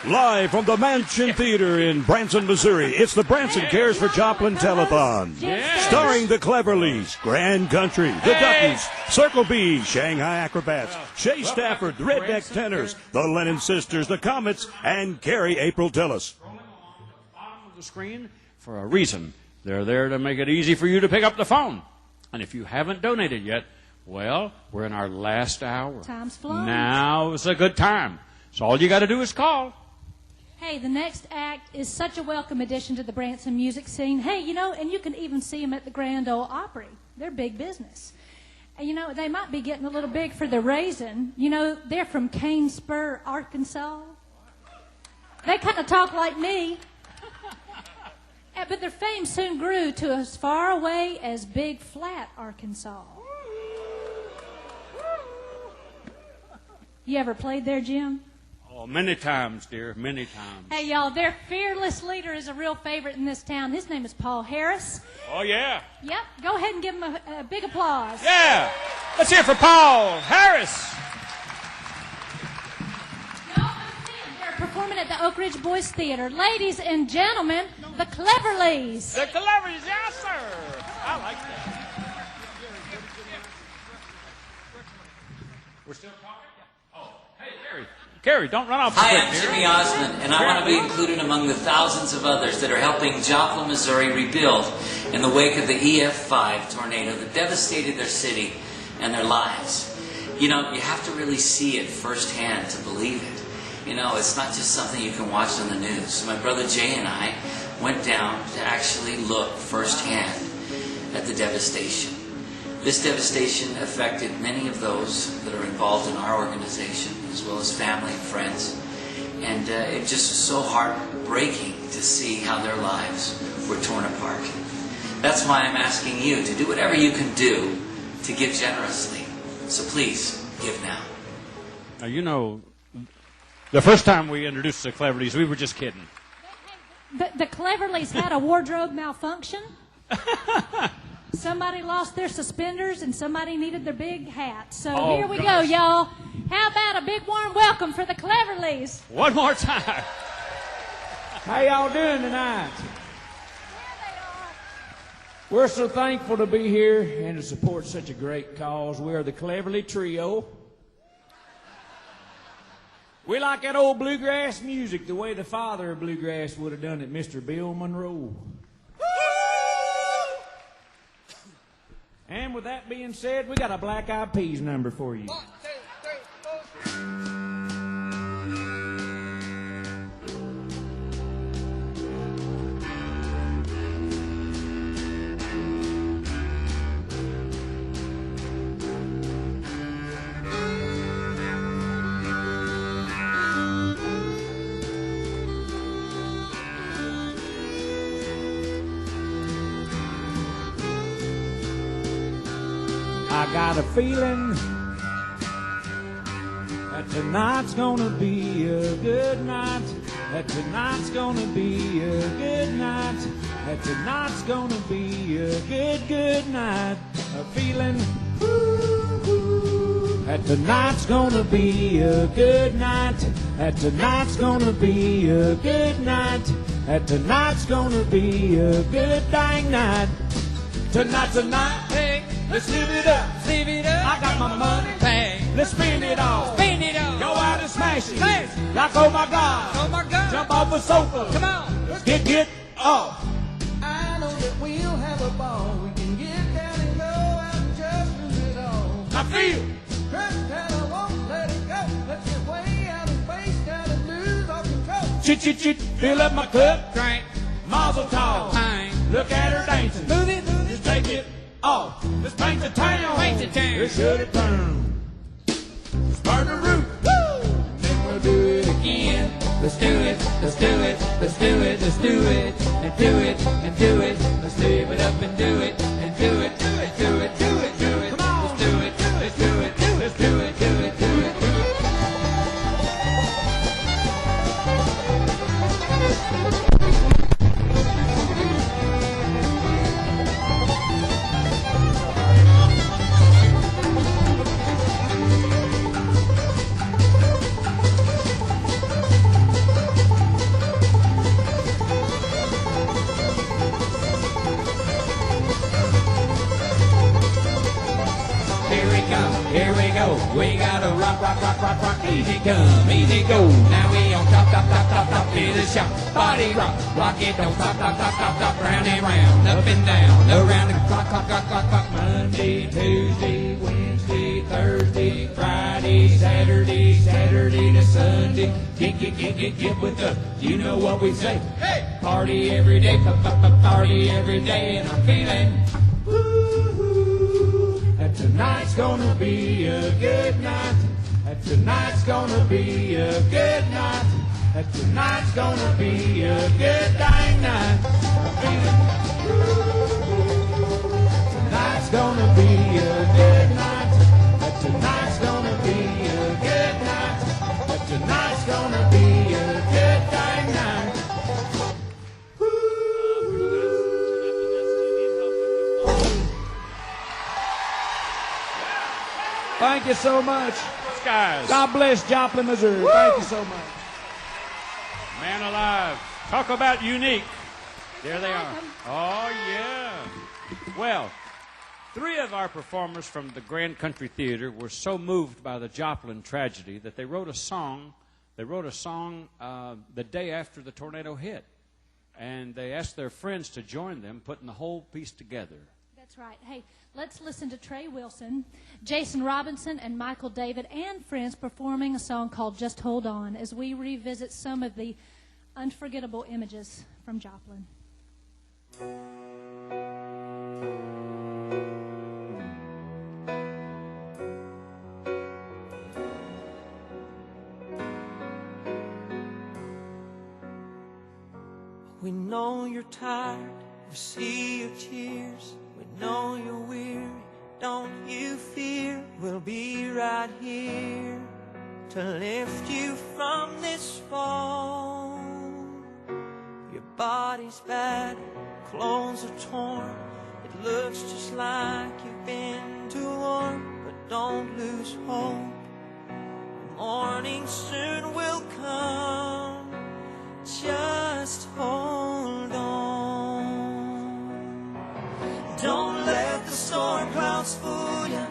Live from the Mansion Theater in Branson, Missouri, it's the Branson Cares for Joplin Telethon. Starring the Cleverleys, Grand Country, the Duckies, Circle B, Shanghai Acrobats, Shea Stafford, the Redneck Tenors, the Lennon Sisters, the Comets, and Carrie April Tillis. Bottom of the screen for a reason. They're there to make it easy for you to pick up the phone. And if you haven't donated yet, well, we're in our last hour. Time's flying. Now is a good time. So all you got to do is call. Hey, the next act is such a welcome addition to the Branson music scene. Hey, you know, and you can even see them at the Grand Ole Opry. They're big business. And, you know, they might be getting a little big for their raising. You know, they're from Cane Spur, Arkansas. They kind of talk like me. But their fame soon grew to as far away as Big Flat, Arkansas. You ever played there, Jim? Oh, many times, dear, many times. Hey, y'all, their fearless leader is a real favorite in this town. His name is Paul Harris. Oh, yeah. Yep, go ahead and give him a big applause. Yeah. Let's hear for Paul Harris. They're performing at the Oak Ridge Boys Theater. Ladies and gentlemen, the Cleverleys. The Cleverleys, yes, sir. I like that. We're still talking? Oh, hey, Carrie, don't run off the Hi, I'm Jimmy Osmond, and I want to be included among the thousands of others that are helping Joplin, Missouri rebuild in the wake of the EF5 tornado that devastated their city and their lives. You know, you have to really see it firsthand to believe it. You know, it's not just something you can watch on the news. So my brother Jay and I went down to actually look firsthand at the devastation. This devastation affected many of those that are involved in our organization, as well as family and friends. And it just was so heartbreaking to see how their lives were torn apart. That's why I'm asking you to do whatever you can do to give generously. So please, give now. Now, you know, the first time we introduced the Cleverleys, we were just kidding. The Cleverleys had a wardrobe malfunction. Somebody lost their suspenders and somebody needed their big hat. So here we go, y'all. How about a big warm welcome for the Cleverleys? One more time. How y'all doing tonight? We're so thankful to be here and to support such a great cause. We are the Cleverley Trio. We like that old bluegrass music the way the father of bluegrass would have done it, Mr. Bill Monroe. And with that being said, we got a Black Eyed Peas number for you. 1, 2, 3, 4. I got a feeling that tonight's gonna be a good night. That tonight's gonna be a good night. That tonight's gonna be a good night. A feeling that tonight's gonna be a good night. That tonight's gonna be a good night. That tonight's gonna be a good dang night. Tonight's a night, hey, let's live it up. Live it up. I got my money, Bang. let's spend it all. Spin it on. Go out and smash it. Smash. Like oh my God. Oh my God. Jump off the sofa. Come on. Let's Get off. I know that we'll have a ball. We can get down and go out and just lose it all. I feel. Trust that I won't let it go. Let's get way out and face down and lose our control. Chit. Fill up my cup. Drink. Mazel tov. Bang. Look at her dancing. Move it. Just take it off. Let's paint the town. Paint the town. Let's shut it down. Let's burn the roof. Woo! Then we'll do it again. Let's do it. Let's do it. Let's do it. Let's do it. And do it. And do it. Let's live it up and do it. And do it. Do it. Do it. Do it. Do it. Come on. Let's do it. Let's do it. Let's do it. Do it. Do it. rock, rock, rock, rock, rock. Easy come, easy go. Now we on top, top, top, top, top. Feel the shock. Body rock, rock it, don't stop, stop, stop, stop, stop. Round and round, up and down, around the clock, clock, clock, clock, clock. Monday, Tuesday, Wednesday, Thursday, Friday, Saturday, Saturday to Sunday. Get with us. You know what we say. Hey! Party every day, party every day, and I'm feeling. Woo-hoo. And tonight's gonna be a good night. And tonight's gonna be a good night. And tonight's gonna be a good dang night. I'm feeling. Tonight's gonna be a good night. And tonight's gonna be a good night. And tonight's gonna be a good dang night. Thank you so much. Guys. God bless Joplin, Missouri. Woo! Thank you so much. Man alive. Talk about unique. There they are. Oh, yeah. Well, 3 of our performers from the Grand Country Theater were so moved by the Joplin tragedy that they wrote a song. They wrote a song the day after the tornado hit. And they asked their friends to join them, putting the whole piece together. That's right. Hey, let's listen to Trey Wilson, Jason Robinson, and Michael David and friends performing a song called Just Hold On as we revisit some of the unforgettable images from Joplin. We know you're tired, we see your tears. We know you're weary, don't you fear. We'll be right here to lift you from this fall. Your body's battered, clothes are torn. It looks just like you've been to war. But don't lose hope, morning soon will come. Just hold on. Don't let the storm clouds fool you.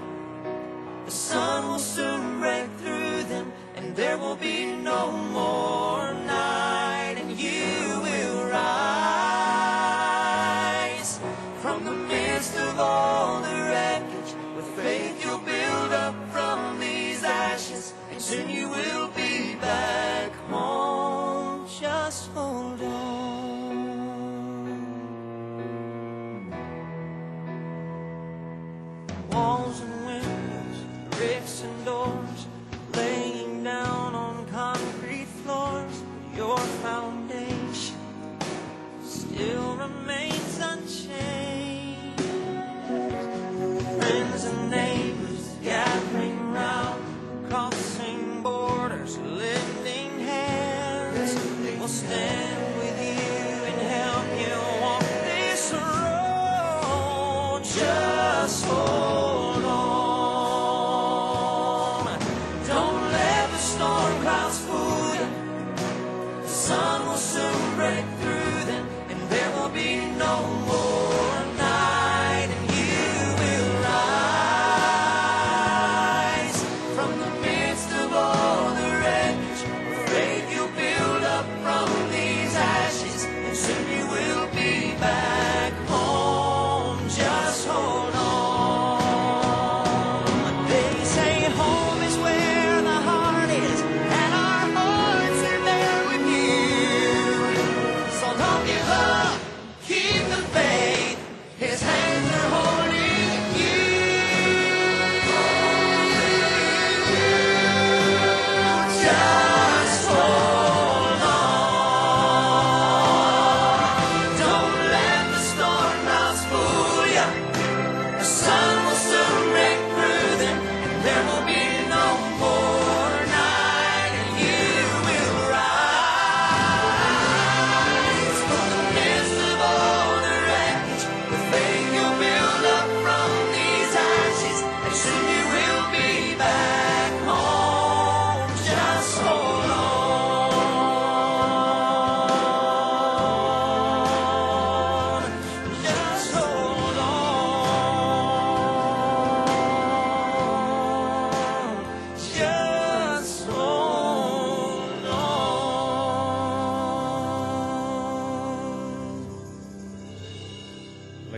The sun will soon break through them, and there will be no more night, and you will rise from the midst of all the wreckage. With faith you'll build up from these ashes, and soon you will be back home. Just hold on. Walls and windows, bricks and doors, laying down on concrete floors. Your foundation still remains unchanged. Friends and neighbors gathering round, crossing borders, lifting hands. We'll stand with you and help you walk this road. Just hold on. Don't let the storm clouds fool you. The sun will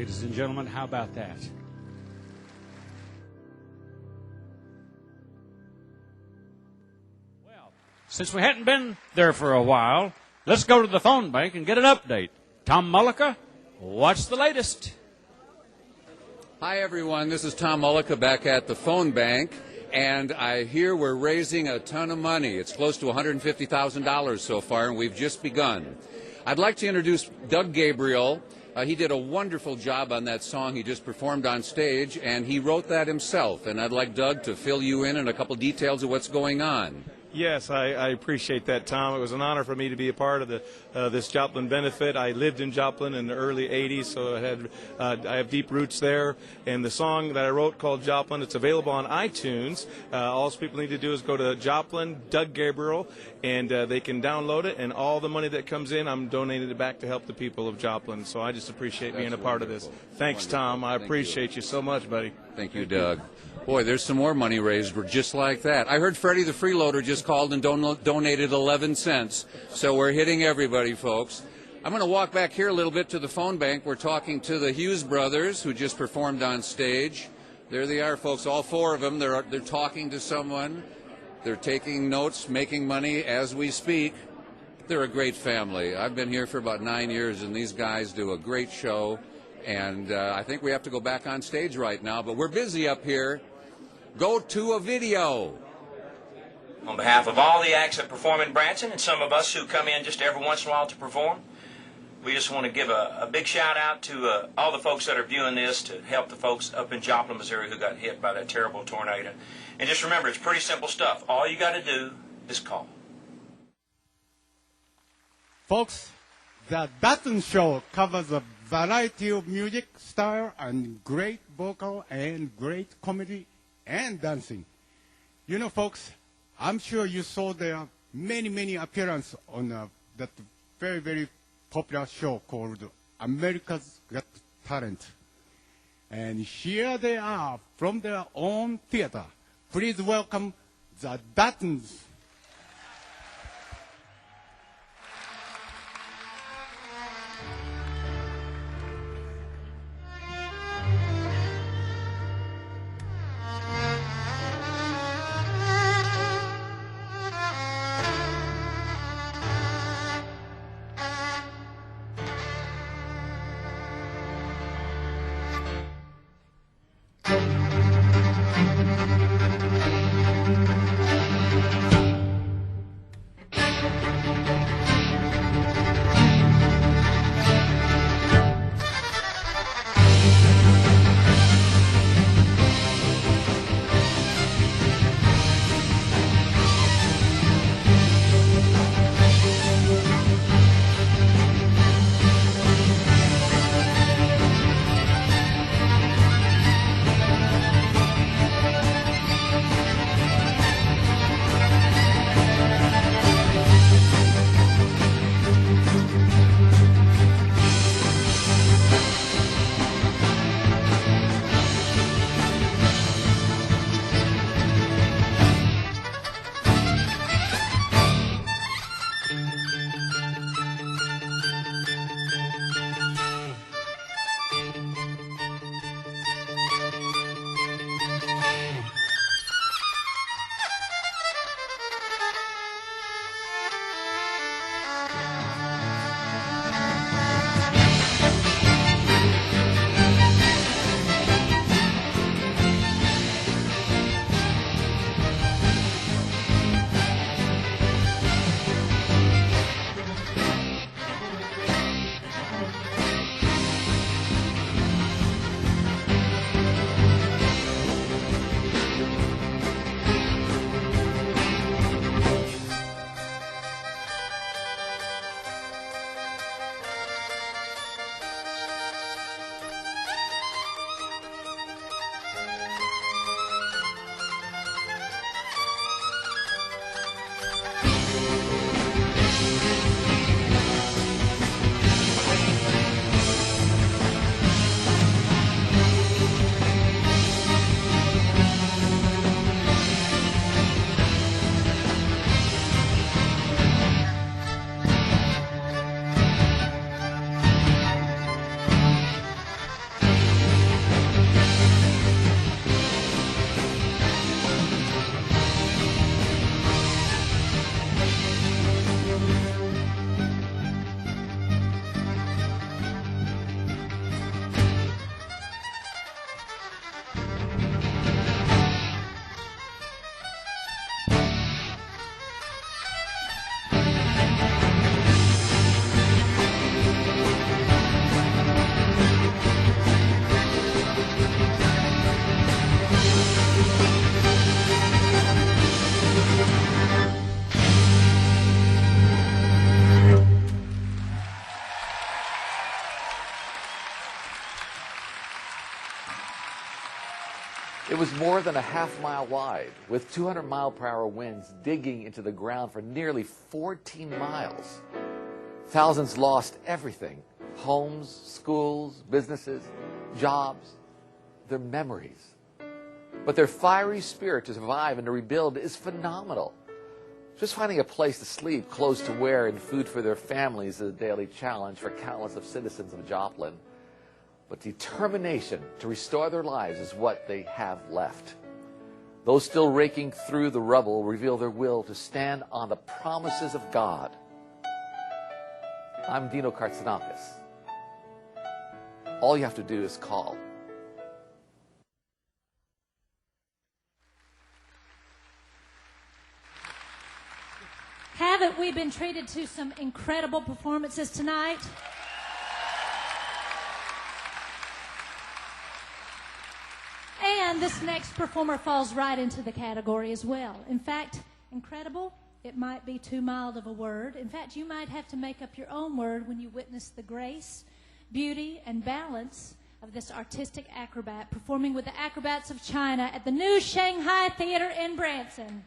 ladies and gentlemen. How about that? Well, since we hadn't been there for a while, let's go to the phone bank and get an update. Tom Mullica, what's the latest? Hi, everyone. This is Tom Mullica back at the phone bank, and I hear we're raising a ton of money. It's close to $150,000 so far, and we've just begun. I'd like to introduce Doug Gabriel. He did a wonderful job on that song he just performed on stage, and he wrote that himself. And I'd like Doug to fill you in on a couple details of what's going on. Yes, I appreciate that, Tom. It was an honor for me to be a part of this Joplin benefit. I lived in Joplin in the early 80s, so I have deep roots there. And the song that I wrote called Joplin, it's available on iTunes. All people need to do is go to Joplin, Doug Gabriel, and they can download it. And all the money that comes in, I'm donating it back to help the people of Joplin. So I just appreciate being a part of this. Thanks, Tom. I appreciate you so much, buddy. Thank you, Doug. Boy, there's some more money raised just like that. I heard Freddie the Freeloader just called and donated 11 cents. So we're hitting everybody, folks. I'm going to walk back here a little bit to the phone bank. We're talking to the Hughes brothers who just performed on stage. There they are, folks, all four of them. They're talking to someone. They're taking notes, making money as we speak. They're a great family. I've been here for about 9 years, and these guys do a great show. And I think we have to go back on stage right now, but we're busy up here. Go to a video. On behalf of all the acts that perform in Branson and some of us who come in just every once in a while to perform, we just want to give a big shout out to all the folks that are viewing this to help the folks up in Joplin, Missouri who got hit by that terrible tornado. And just remember, it's pretty simple stuff. All you got to do is call. Folks, the Dutton Show covers a variety of music style and great vocal and great comedy and dancing. You know, folks, I'm sure you saw there many appearances on that very, very popular show called America's Got Talent. And here they are from their own theater. Please welcome the Duttons. It was more than a half-mile wide, with 200-mile-per-hour winds digging into the ground for nearly 14 miles. Thousands lost everything: homes, schools, businesses, jobs, their memories. But their fiery spirit to survive and to rebuild is phenomenal. Just finding a place to sleep, clothes to wear, and food for their families is a daily challenge for countless of citizens of Joplin. But determination to restore their lives is what they have left. Those still raking through the rubble reveal their will to stand on the promises of God. I'm Dino Kartsanakis. All you have to do is call. Haven't we been treated to some incredible performances tonight? And this next performer falls right into the category as well. In fact, incredible, it might be too mild of a word. In fact, you might have to make up your own word when you witness the grace, beauty, and balance of this artistic acrobat performing with the acrobats of China at the new Shanghai Theater in Branson.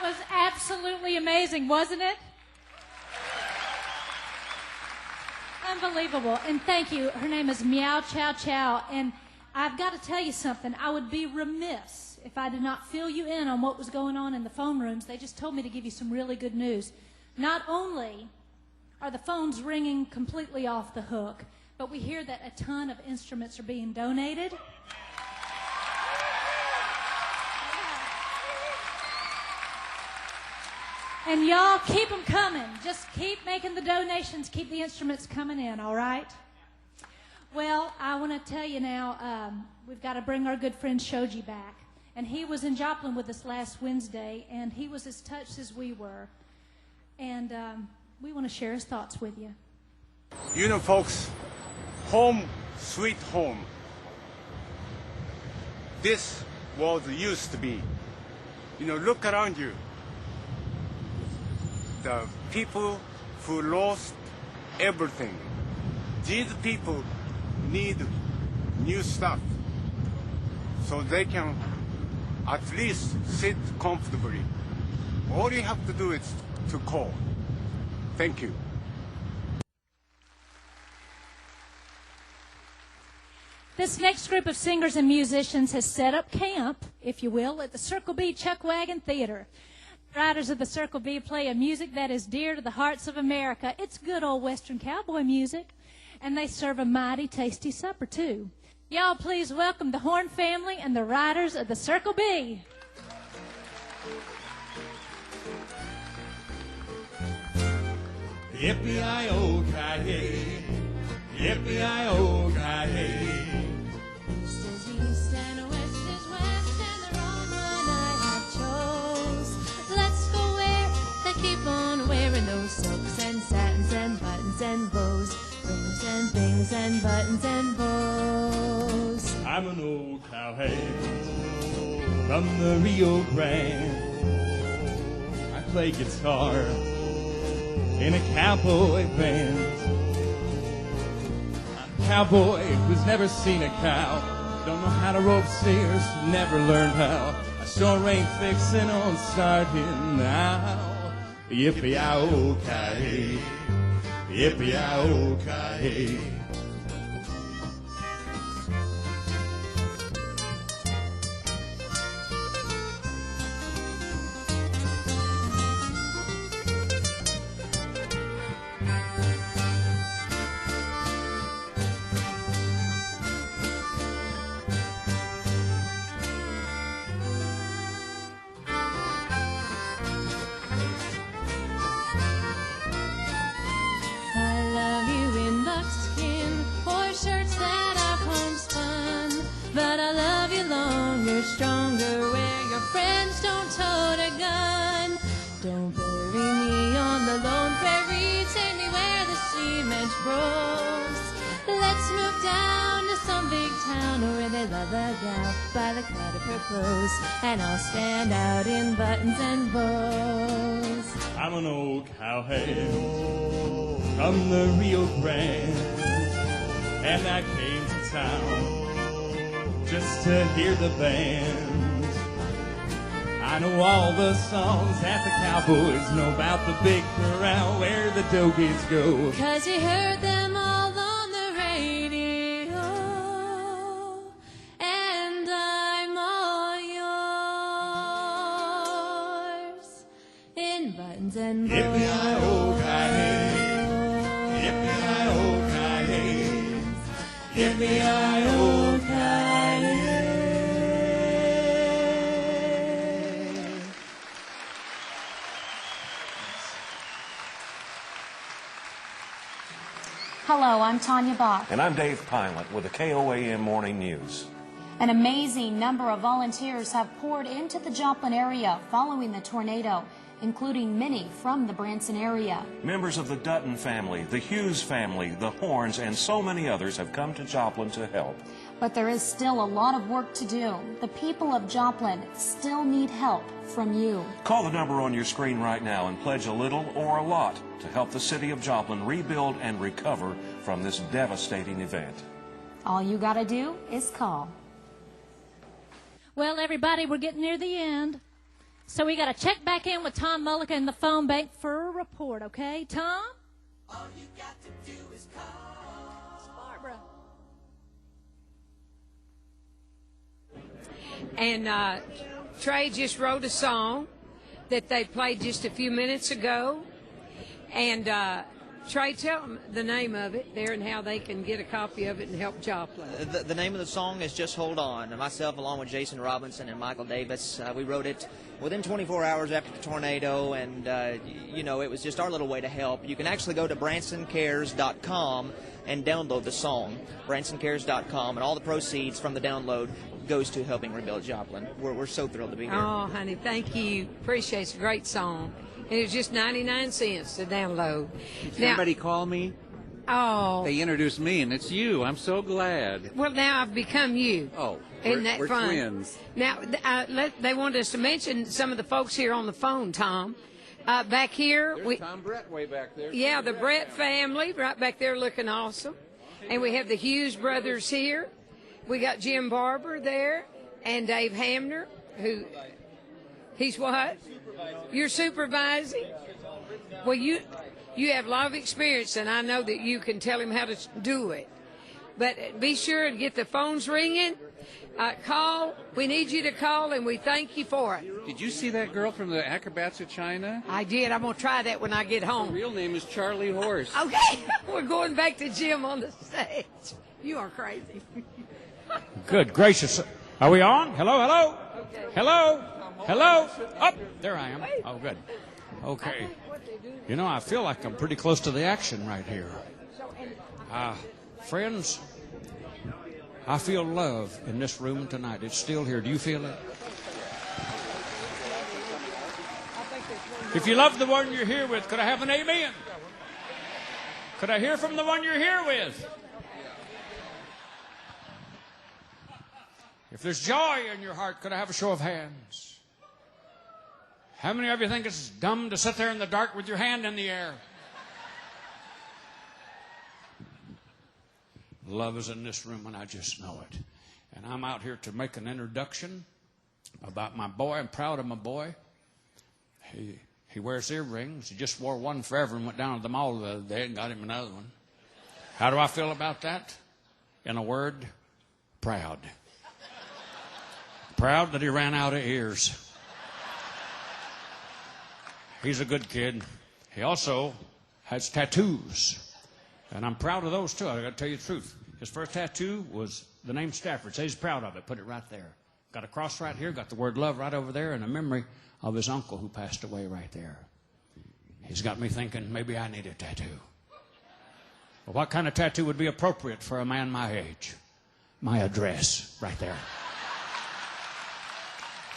was absolutely amazing, wasn't it? Unbelievable. And thank you. Her name is Meow Chow Chow. And I've got to tell you something. I would be remiss if I did not fill you in on what was going on in the phone rooms. They just told me to give you some really good news. Not only are the phones ringing completely off the hook, but we hear that a ton of instruments are being donated. And y'all, keep them coming. Just keep making the donations. Keep the instruments coming in, all right? Well, I want to tell you now, we've got to bring our good friend Shoji back. And he was in Joplin with us last Wednesday, and he was as touched as we were. And we want to share his thoughts with you. You know, folks, home, sweet home. This was used to be. You know, look around you. The people who lost everything. These people need new stuff so they can at least sit comfortably. All you have to do is to call. Thank you. This next group of singers and musicians has set up camp, if you will, at the Circle B Chuck Wagon Theater. Riders of the Circle B play a music that is dear to the hearts of America. It's good old Western cowboy music, and they serve a mighty tasty supper, too. Y'all please welcome the Horn family and the Riders of the Circle B. Yippee-i-oh-ki-yay, yippee-i-oh-ki-yay. East is east and west is west, and the wrong one I have chose. Let's go where they keep on wearing those silks and satins and buttons and bows, rings and things and buttons and bows. I'm an old cowhead from the Rio Grande. I play guitar in a cowboy band. I'm a cowboy who's never seen a cow. Don't know how to rope steers, never learned how. I sure ain't fixing on starting now. Yippee-i-oh-ki-yay, yippee-i-oh-ki-yay. Stronger where your friends don't tote a gun. Don't bury me on the lone prairie, take me where the cement grows. Let's move down to some big town where they love a gal by the cut of her clothes, and I'll stand out in buttons and bows. I'm an old cowhead from the Rio Grande, and I came to town just to hear the band. I know all the songs that the cowboys know about the big corral where the dough kids go. 'Cause you heard them all on the radio, and I'm all yours in buttons and bows. Yippee-i-oh-ki-yay, yippee-i-oh-ki-yay, yippee-i-oh-ki-yay. Hello, I'm Tanya Bach. And I'm Dave Pilot with the KOAM Morning News. An amazing number of volunteers have poured into the Joplin area following the tornado, including many from the Branson area. Members of the Dutton family, the Hughes family, the Horns, and so many others have come to Joplin to help. But there is still a lot of work to do. The people of Joplin still need help from you. Call the number on your screen right now and pledge a little or a lot to help the city of Joplin rebuild and recover from this devastating event. All you got to do is call. Well, everybody, we're getting near the end. So we got to check back in with Tom Mullica in the phone bank for a report, okay? Tom? All you got to do is call. It's Barbara. And Trey just wrote a song that they played just a few minutes ago. And Trey, tell them the name of it there and how they can get a copy of it and help Joplin. The name of the song is Just Hold On. And myself, along with Jason Robinson and Michael Davis, we wrote it within 24 hours after the tornado. And, it was just our little way to help. You can actually go to bransoncares.com and download the song, bransoncares.com. And all the proceeds from the download goes to helping rebuild Joplin. We're so thrilled to be here. Oh, honey, thank you. Appreciate it. It's a great song. And it was just 99 cents to download. Somebody call me? Oh. They introduced me, and it's you. I'm so glad. Well, now I've become you. Oh, Isn't that we're fun? twins. Now, they wanted us to mention some of the folks here on the phone, Tom. Back here. There's Tom Brett way back there. Yeah, the Brett family right back there looking awesome. And we have the Hughes brothers here. We got Jim Barber there and Dave Hamner, who, he's what? You're supervising? Well, you have a lot of experience, and I know that you can tell him how to do it. But be sure to get the phones ringing. Call. We need you to call, and we thank you for it. Did you see that girl from the Acrobats of China? I did. I'm going to try that when I get home. Her real name is Charlie Horse. Okay. We're going back to Jim on the stage. You are crazy. Good gracious. Are we on? Hello, hello? Okay. Hello? Hello? Up. There I am. Oh, good. Okay. You know, I feel like I'm pretty close to the action right here. Friends, I feel love in this room tonight. It's still here. Do you feel it? If you love the one you're here with, could I have an amen? Could I hear from the one you're here with? If there's joy in your heart, could I have a show of hands? How many of you think it's dumb to sit there in the dark with your hand in the air? Love is in this room, and I just know it. And I'm out here to make an introduction about my boy. I'm proud of my boy. He wears earrings. He just wore one forever and went down to the mall the other day and got him another one. How do I feel about that? In a word, proud. Proud that he ran out of ears. He's a good kid. He also has tattoos. And I'm proud of those, too. I got to tell you the truth. His first tattoo was the name Stafford. So he's proud of it. Put it right there. Got a cross right here. Got the word love right over there. And a memory of his uncle who passed away right there. He's got me thinking maybe I need a tattoo. Well, what kind of tattoo would be appropriate for a man my age? My address right there.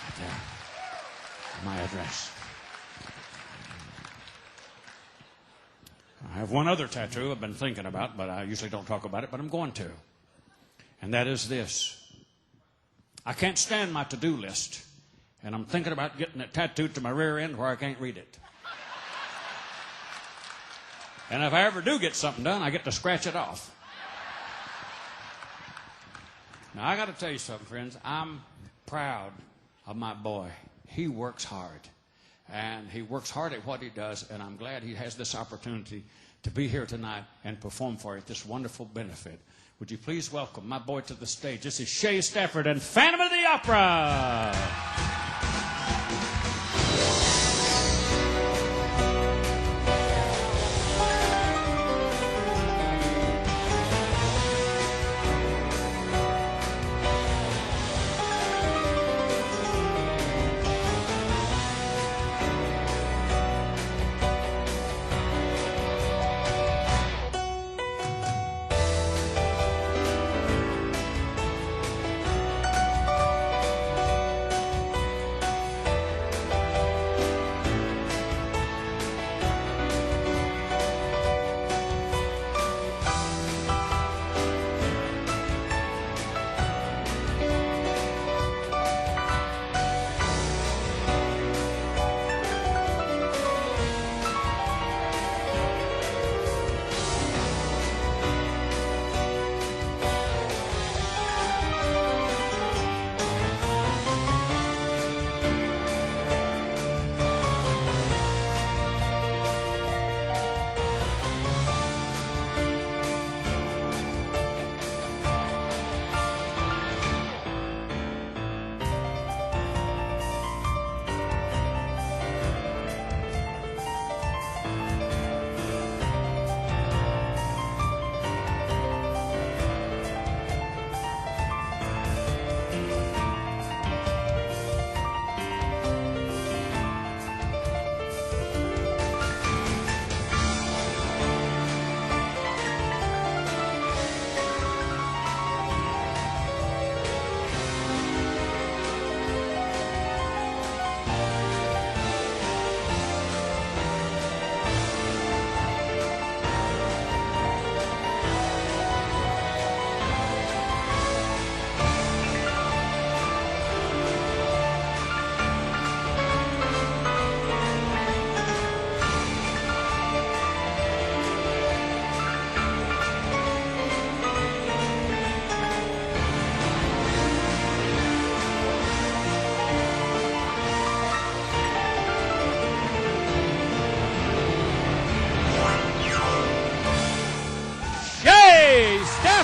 Right there. My address. I have one other tattoo I've been thinking about, but I usually don't talk about it, but I'm going to. And that is this. I can't stand my to-do list, and I'm thinking about getting it tattooed to my rear end where I can't read it. And if I ever do get something done, I get to scratch it off. Now, I got to tell you something, friends. I'm proud of my boy. He works hard. And he works hard at what he does, and I'm glad he has this opportunity to be here tonight and perform for you at this wonderful benefit. Would you please welcome my boy to the stage? This is Shea Stafford and Phantom of the Opera.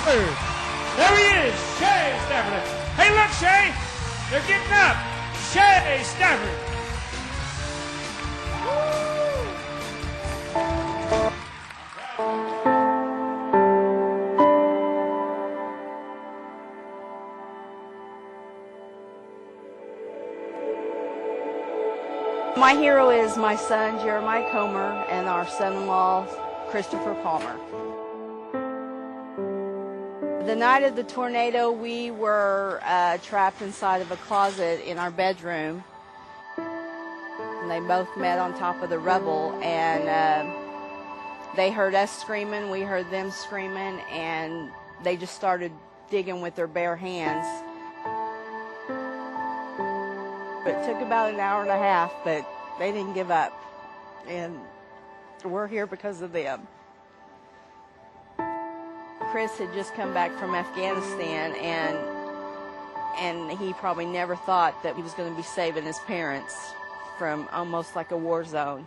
Stafford. There he is, Shay Stafford. Hey, look, Shay. They're getting up. Shay Stafford. My hero is my son, Jeremiah Comer, and our son-in-law, Christopher Palmer. The night of the tornado, we were trapped inside of a closet in our bedroom. And they both met on top of the rubble, and they heard us screaming, we heard them screaming, and they just started digging with their bare hands. It took about an hour and a half, but they didn't give up, and we're here because of them. Chris had just come back from Afghanistan, and he probably never thought that he was going to be saving his parents from almost like a war zone.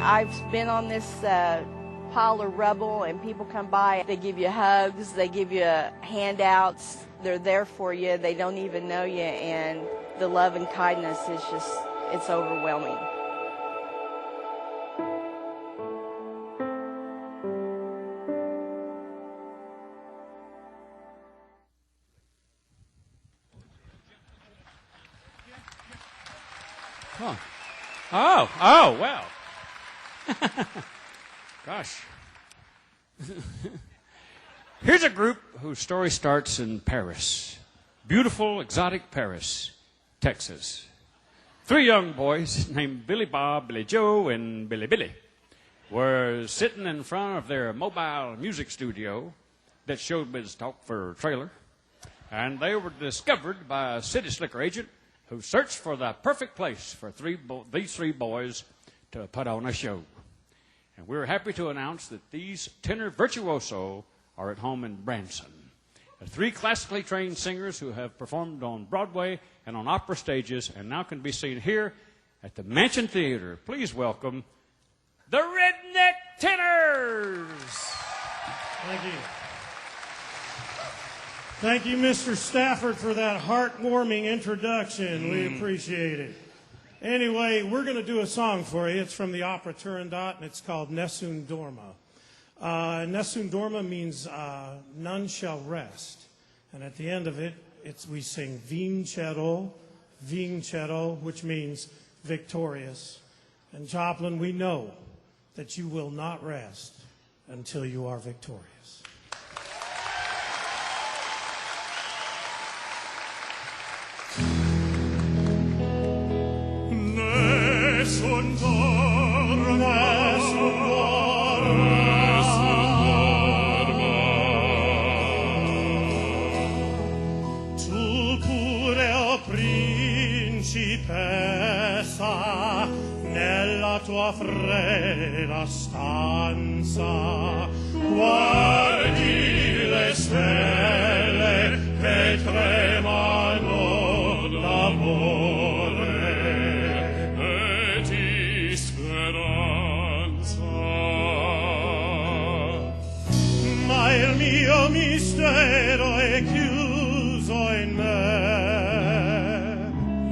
I've been on this pile of rubble, and people come by, they give you hugs, they give you handouts, they're there for you, they don't even know you, and the love and kindness is just, it's overwhelming. Huh. Oh, well. Gosh. Here's a group whose story starts in Paris. Beautiful, exotic Paris, Texas. 3 young boys named Billy Bob, Billy Joe, and Billy Billy were sitting in front of their mobile music studio that showed biz talk for a trailer, and they were discovered by a city slicker agent who searched for the perfect place for these 3 boys to put on a show. And we're happy to announce that these tenor virtuoso are at home in Branson. They're 3 classically trained singers who have performed on Broadway and on opera stages and now can be seen here at the Mansion Theater. Please welcome the Redneck Tenors. Thank you. Thank you, Mr. Stafford, for that heartwarming introduction. We appreciate it. Anyway, we're going to do a song for you. It's from the opera Turandot, and it's called Nessun Dorma. Nessun Dorma means none shall rest. And at the end of it, we sing Vincero, Vincero, which means victorious. And Joplin, we know that you will not rest until you are victorious. Nessun dorma, nessun dorma, tu pure, o principessa, nella tua fredda stanza, guardi le stelle che tremano d'amore. Ma il mio mistero è chiuso in me.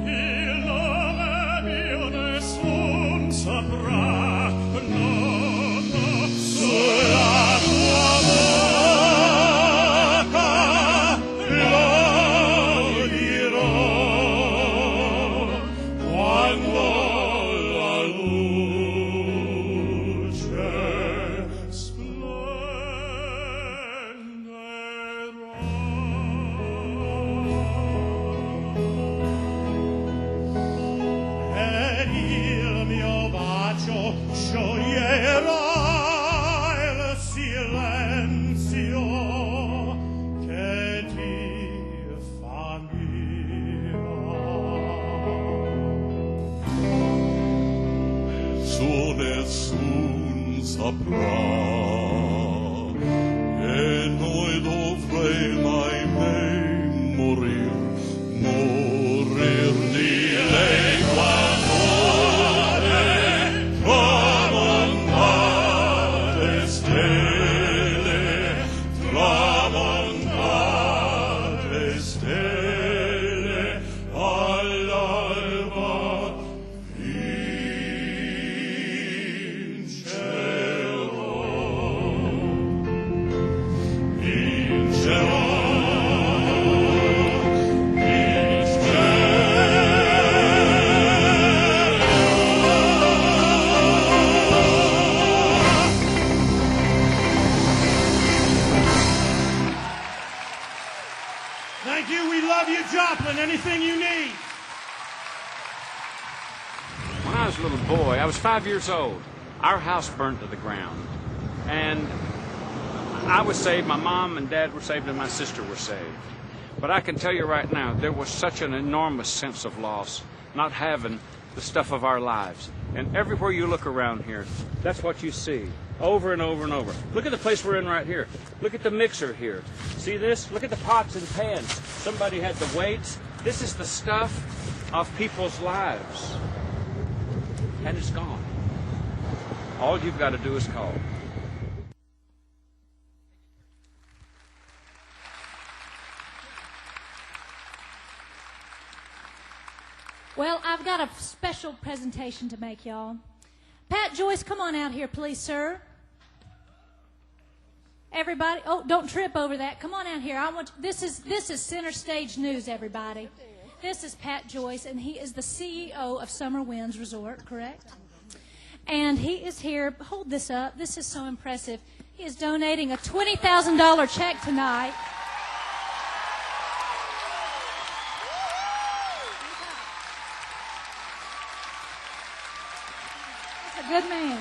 Il nome mio nessun saprà, no, no, sulla tua bocca lo dirò quando la luce scioglierà il silenzio che ti fa mia. Nessun saprà e noi dovremo ahimè morir di lengua amore, comandate stelle. was a little boy, I was 5 years old. Our house burned to the ground. And I was saved, my mom and dad were saved, and my sister were saved. But I can tell you right now, there was such an enormous sense of loss, not having the stuff of our lives. And everywhere you look around here, that's what you see, over and over and over. Look at the place we're in right here. Look at the mixer here. See this? Look at the pots and pans. Somebody had the weights. This is the stuff of people's lives. And it's gone. All you've got to do is call. Well, I've got a special presentation to make, y'all. Pat Joyce, come on out here, please, sir. Everybody, oh, don't trip over that. Come on out here. This is Center Stage News, everybody. This is Pat Joyce, and he is the CEO of Summer Winds Resort, correct? And he is here. Hold this up. This is so impressive. He is donating a $20,000 check tonight. Good man.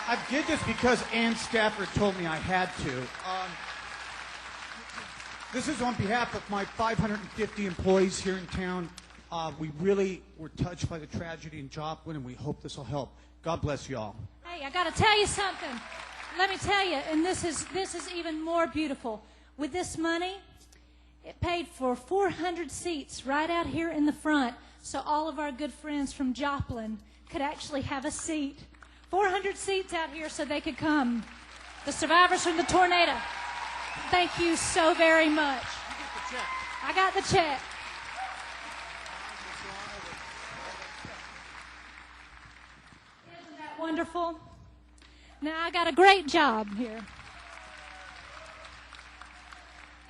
I did this because Ann Stafford told me I had to. This is on behalf of my 550 employees here in town. We really were touched by the tragedy in Joplin, and we hope this will help. God bless y'all. Hey, I got to tell you something. Let me tell you, and this is even more beautiful. With this money, it paid for 400 seats right out here in the front, so all of our good friends from Joplin could actually have a seat. 400 seats out here so they could come. The survivors from the tornado. Thank you so very much. I got the check. Isn't that wonderful? Now, I got a great job here.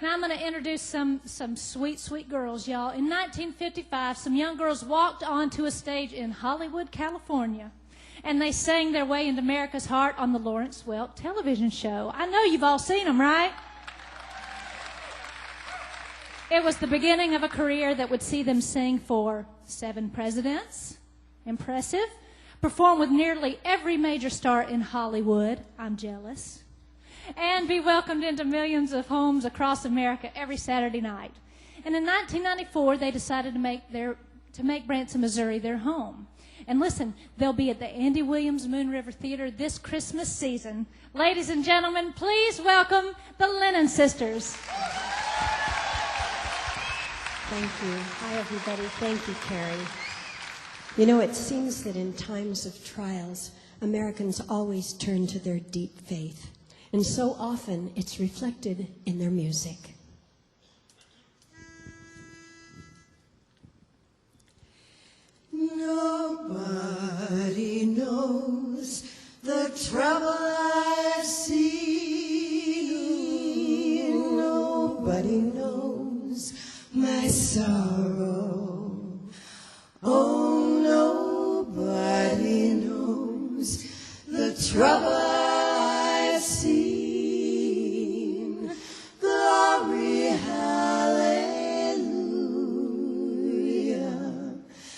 Now I'm going to introduce some sweet, sweet girls, y'all. In 1955, some young girls walked onto a stage in Hollywood, California, and they sang their way into America's heart on the Lawrence Welk television show. I know you've all seen them, right? It was the beginning of a career that would see them sing for 7 presidents. Impressive. Perform with nearly every major star in Hollywood. I'm jealous. And be welcomed into millions of homes across America every Saturday night. And in 1994, they decided to make Branson, Missouri their home. And listen, they'll be at the Andy Williams Moon River Theater this Christmas season. Ladies and gentlemen, please welcome the Lennon Sisters. Thank you. Hi, everybody. Thank you, Carrie. You know, it seems that in times of trials, Americans always turn to their deep faith. And so often, it's reflected in their music. Nobody knows the trouble I've seen. Nobody knows my sorrow. Oh, nobody knows the trouble I've seen. Glory, hallelujah.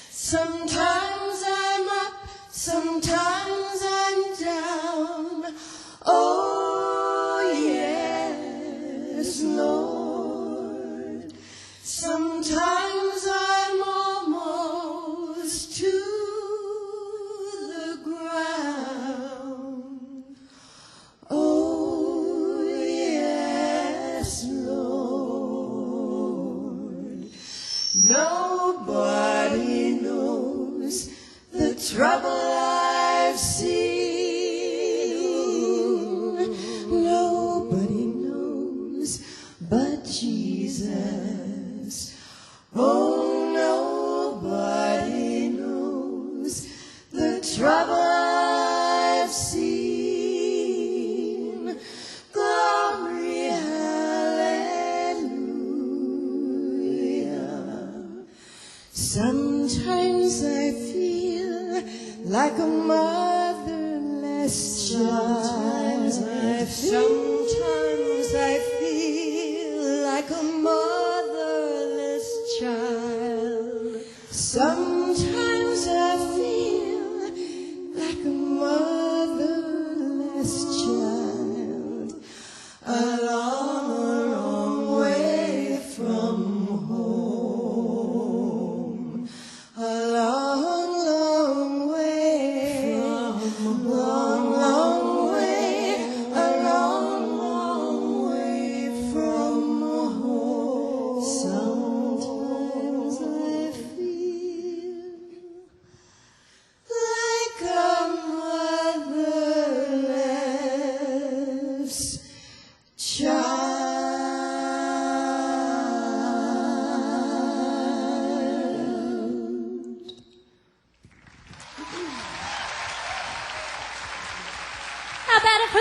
Sometimes I'm up, sometimes I'm down. Oh, yes, Lord. Sometimes I'm almost to the ground. Oh, yes, Lord. Nobody knows the trouble I've seen. Nobody knows but Jesus. Oh, nobody knows the trouble I've seen. Glory, hallelujah. Sometimes I feel like a motherless child. Sometimes I feel like a motherless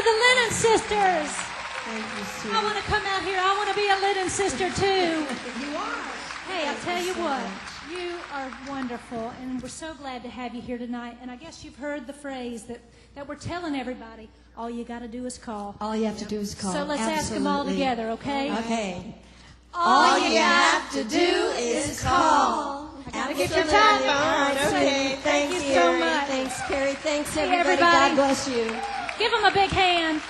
the Lennon sisters. Thank you, sweetie. I want to come out here. I want to be a Lennon sister, too. You are. Hey, I'll tell you so what. much. You are wonderful, and we're so glad to have you here tonight. And I guess you've heard the phrase that we're telling everybody, all you got to do is call. All you have to do is call. So let's ask them all Absolutely. together, okay? Okay. All you have to do is call. I got to get your telephone. Okay. Thank you so much. Thanks, Carrie. Thanks, Hey, everybody. everybody. God bless you. Give them a big hand.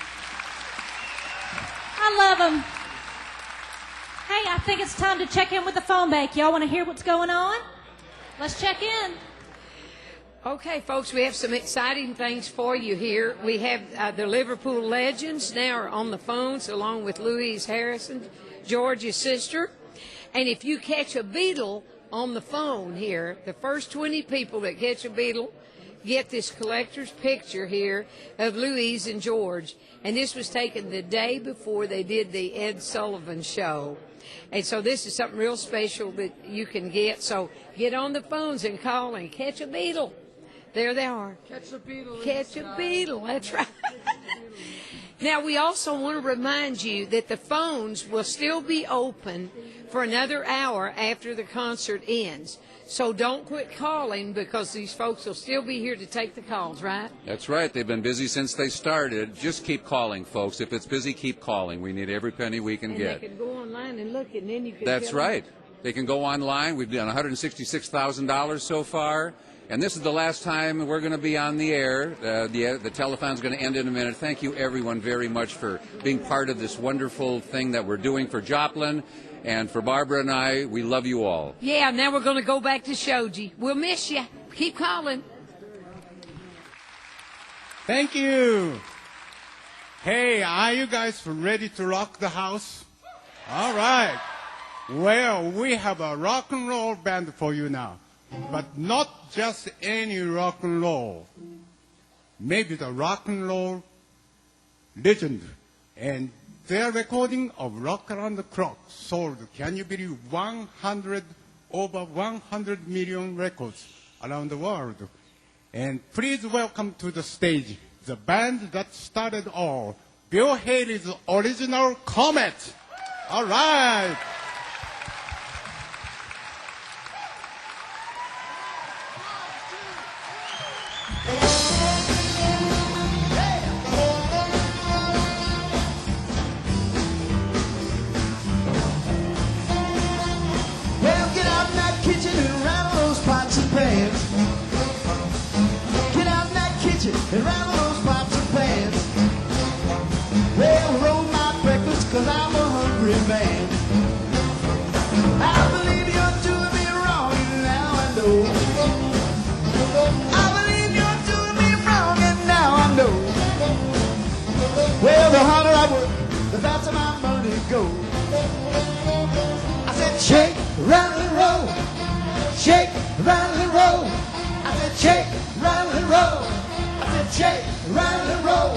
I love them. Hey, I think it's time to check in with the phone bank. Y'all want to hear what's going on? Let's check in. Okay, folks, we have some exciting things for you here. We have the Liverpool Legends now are on the phones along with Louise Harrison, George's sister. And if you catch a Beatle on the phone here, the first 20 people that catch a Beatle get this collector's picture here of Louise and George. And this was taken the day before they did the Ed Sullivan show. And so this is something real special that you can get. So get on the phones and call and catch a Beatle. There they are. Catch a Beatle. Catch a Beatle. That's right. Now, we also want to remind you that the phones will still be open for another hour after the concert ends. So don't quit calling because these folks will still be here to take the calls, right? That's right. They've been busy since they started. Just keep calling, folks. If it's busy, keep calling. We need every penny we can get. And they can go online and look, and then you can That's tell them. right. They can go online. We've done $166,000 so far. And this is the last time we're going to be on the air. The telethon's going to end in a minute. Thank you, everyone, very much for being part of this wonderful thing that we're doing for Joplin. And for Barbara and I, we love you all. Yeah, now we're going to go back to Shoji. We'll miss you. Keep calling. Thank you. Hey, are you guys ready to rock the house? All right. Well, we have a rock and roll band for you now. But not just any rock and roll. Maybe the rock and roll legend. And their recording of Rock Around the Clock sold, can you believe, over 100 million records around the world. And please welcome to the stage the band that started all, Bill Haley's original Comet. All right. Well, get out in that kitchen and rattle those pots and pans. Get out in that kitchen and rattle those pots and pans. Well, roll my breakfast 'cause I'm a hungry man. I believe you're doing me wrong and now I know. I believe you're doing me wrong and now I know. Well, the harder I work, the faster my money goes. I said, shake, rattle and roll. Shake, rattle and roll. I said, shake, rattle and roll. I said, shake, rattle and roll.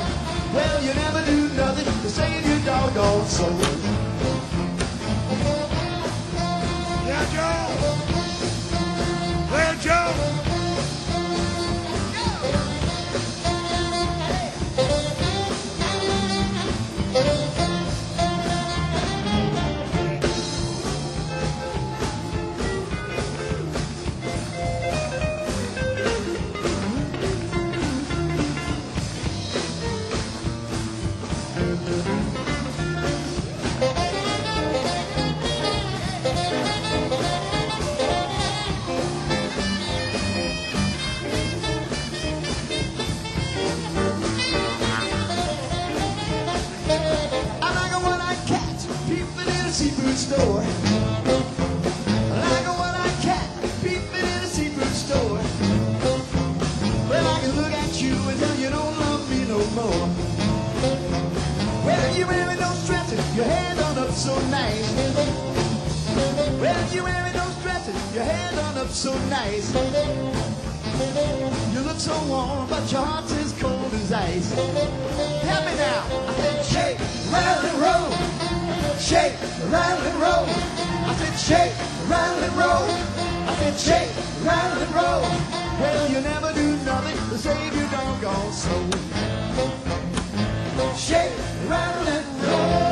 Well, you never do nothing to save your doggone soul. Yeah, Joe. Well, Joe. I'm like a one-eyed cat peeping in a seafood store. Like a one-eyed cat peeping in a seafood store. Well, I can look at you and tell you don't love me no more. Well, you wearing those dresses, your hair done up so nice. Well, you wearing those dresses, your hair done up so nice. You look so warm, but your heart's as cold as ice. Help me now. I said, shake, rattle and roll. Shake, rattle and roll. I said, shake, rattle and roll. I said, shake, rattle and roll. Well, you never do nothing to save your doggone soul. shake, rattle, and roll.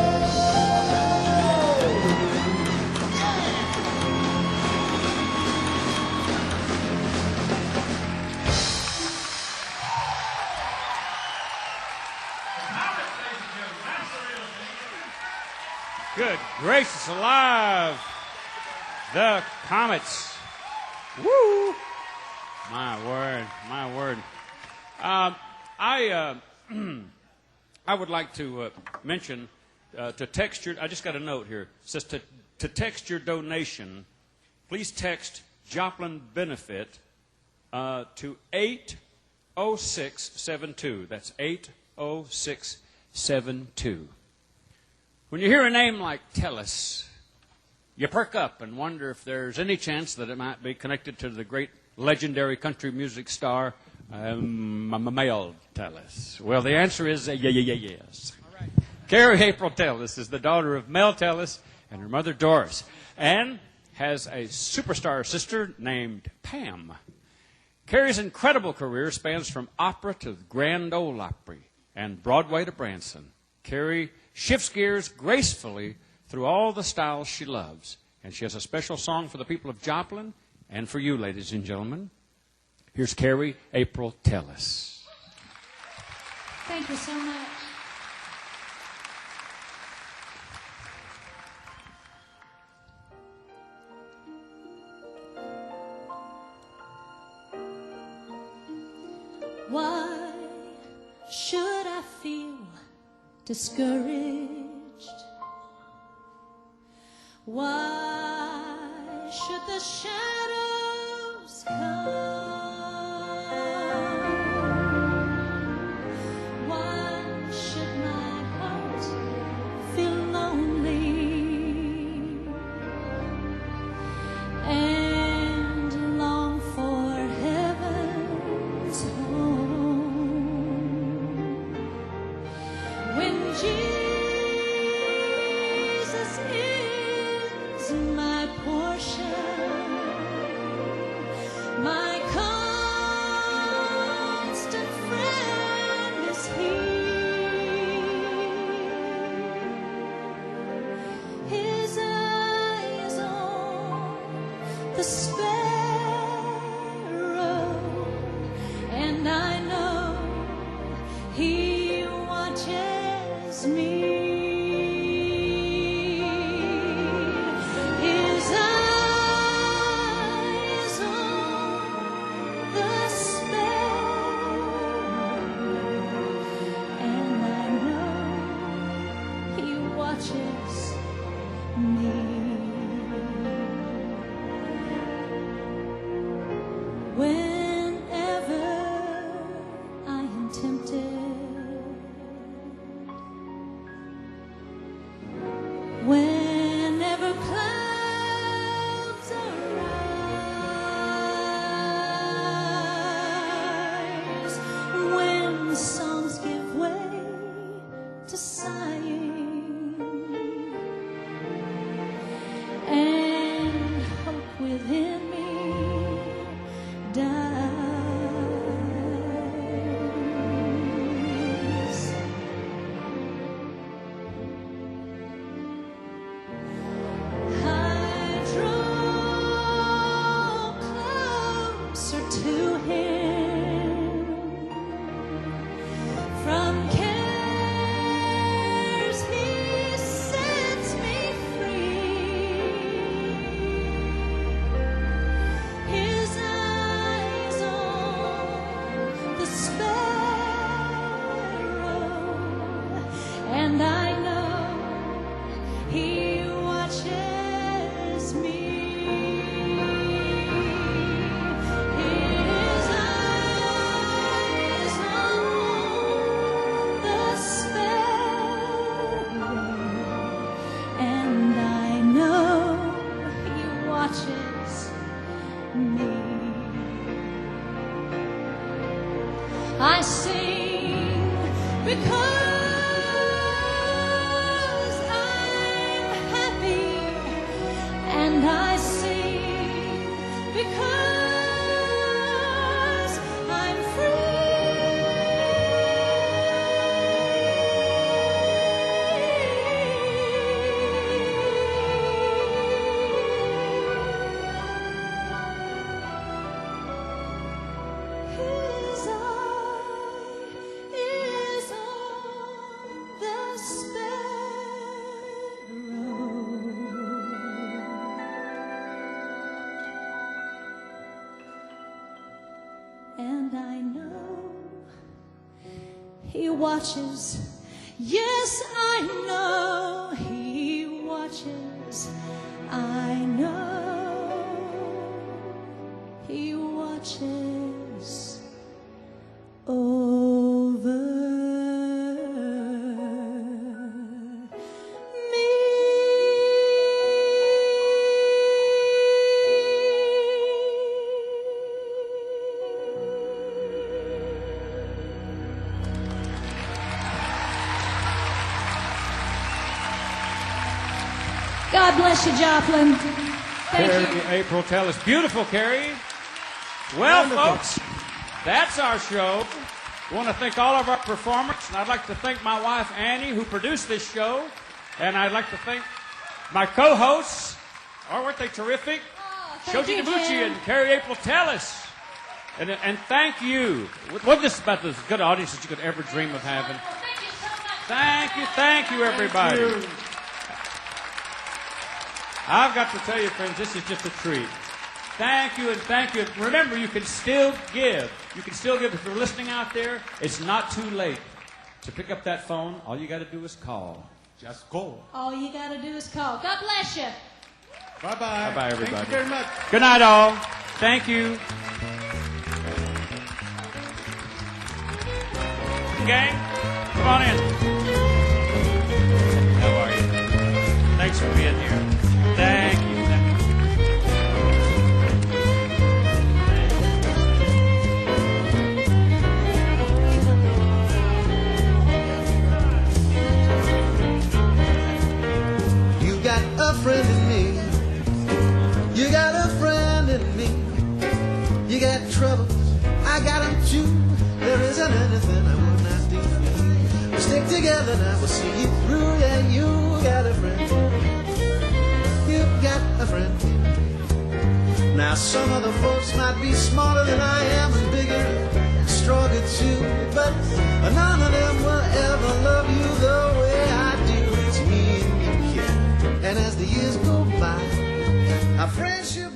Good gracious alive. The Comets. Woo! My word, my word. I would like to mention to text your. I just got a note here. It says to text your donation. Please text Joplin Benefit to 80672. That's 80672. When you hear a name like Tellis, you perk up and wonder if there's any chance that it might be connected to the great legendary country music star, Mel Tellis. Well, the answer is yes. All right. Carrie April Tellis is the daughter of Mel Tellis and her mother Doris, and has a superstar sister named Pam. Carrie's incredible career spans from opera to the Grand Ole Opry and Broadway to Branson. Carrie shifts gears gracefully through all the styles she loves. And she has a special song for the people of Joplin and for you, ladies and gentlemen. Here's Carrie April Tellis. Thank you so much. Why should I feel discouraged? Why should the shadows come? Why should my heart feel lonely and long for heaven's home? When Jesus is my portion, my constant friend is He. His eye is on the sparrow, and I know He watches me. His eye is on the sparrow, and I know He watches me. Whenever I am tempted, whenever clouds arise, when songs give way to sighing, and hope within me dies. He watches. Yes, I know he watches. I know he watches over God bless you, Joplin. Thank Carrie you. April Tellis. Beautiful, Carrie. Well, folks, that's our show. I want to thank all of our performers, and I'd like to thank my wife, Annie, who produced this show. And I'd like to thank my co-hosts. Oh, weren't they terrific? thank Shoji you, Nobuchi Jim. and Carrie April Tellis. And thank you. Wasn't this about as good audience as you could ever dream of having? Thank you, everybody. Thank you. I've got to tell you, friends, this is just a treat. Thank you and thank you. Remember, you can still give. You can still give. If you're listening out there, it's not too late to pick up that phone. All you got to do is call. Just call. All you got to do is call. God bless you. Bye-bye. Bye-bye, everybody. Thank you very much. Good night, all. Thank you. Gang, come on in. How are you? Thanks for being here. Thank you. You got a friend in me. You got a friend in me. You got troubles, I got them too. There isn't anything I would not do for you. We'll stick together now, we'll see you through. Yeah, you got a friend. You got a friend. Now some of the folks might be smarter than I am and bigger and stronger too, but none of them will ever love you the way I do. It's me and you, kid. And as the years go by, our friendship